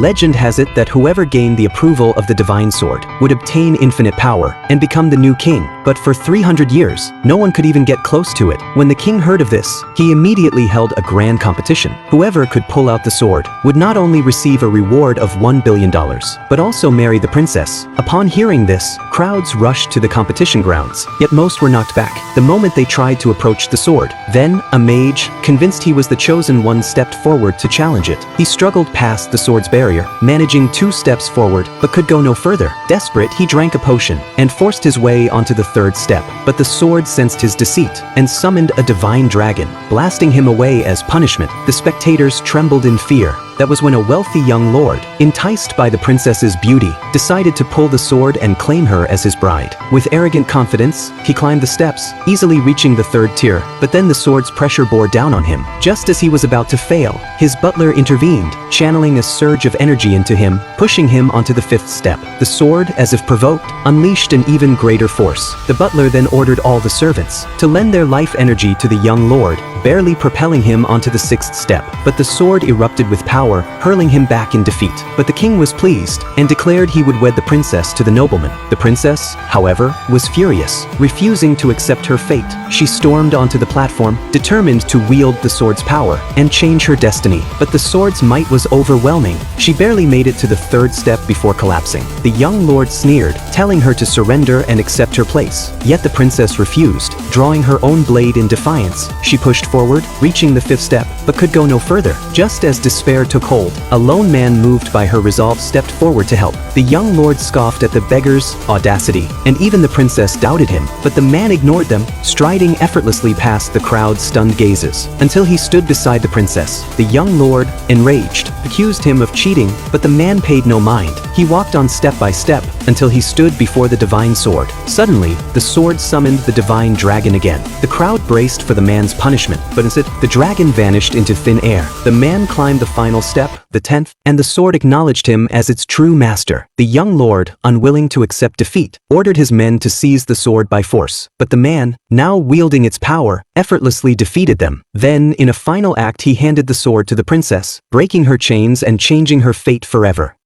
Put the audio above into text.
Legend has it that whoever gained the approval of the divine sword would obtain infinite power and become the new king, but for 300 years, no one could even get close to it. When the king heard of this, he immediately held a grand competition. Whoever could pull out the sword would not only receive a reward of $1 billion, but also marry the princess. Upon hearing this, crowds rushed to the competition grounds, yet most were knocked back the moment they tried to approach the sword. Then, a mage, convinced he was the chosen one, stepped forward to challenge it. He struggled past the sword's barrier, managing 2 steps forward, but could go no further. Desperate, he drank a potion and forced his way onto the 3rd step. But the sword sensed his deceit and summoned a divine dragon, blasting him away as punishment. The spectators trembled in fear. That was when a wealthy young lord, enticed by the princess's beauty, decided to pull the sword and claim her as his bride. With arrogant confidence, he climbed the steps, easily reaching the 3rd tier, but then the sword's pressure bore down on him. Just as he was about to fail, his butler intervened, channeling a surge of energy into him, pushing him onto the 5th step. The sword, as if provoked, unleashed an even greater force. The butler then ordered all the servants to lend their life energy to the young lord, barely propelling him onto the 6th step. But the sword erupted with power, hurling him back in defeat. But the king was pleased and declared he would wed the princess to the nobleman. The princess, however, was furious, refusing to accept her fate. She stormed onto the platform, determined to wield the sword's power and change her destiny. But the sword's might was overwhelming. She barely made it to the 3rd step before collapsing. The young lord sneered, telling her to surrender and accept her place. Yet the princess refused, drawing her own blade in defiance. She pushed forward, reaching the 5th step, but could go no further. Just as despair took hold, a lone man moved by her resolve stepped forward to help. The young lord scoffed at the beggar's audacity, and even the princess doubted him, but the man ignored them, striding effortlessly past the crowd's stunned gazes, until he stood beside the princess. The young lord, enraged, accused him of cheating, but the man paid no mind. He walked on step by step, until he stood before the divine sword. Suddenly, the sword summoned the divine dragon again. The crowd braced for the man's punishment, but instead, the dragon vanished into thin air. The man climbed the final step, the 10th, and the sword acknowledged him as its true master. The young lord, unwilling to accept defeat, ordered his men to seize the sword by force. But the man, now wielding its power, effortlessly defeated them. Then, in a final act, he handed the sword to the princess, breaking her chains and changing her fate forever.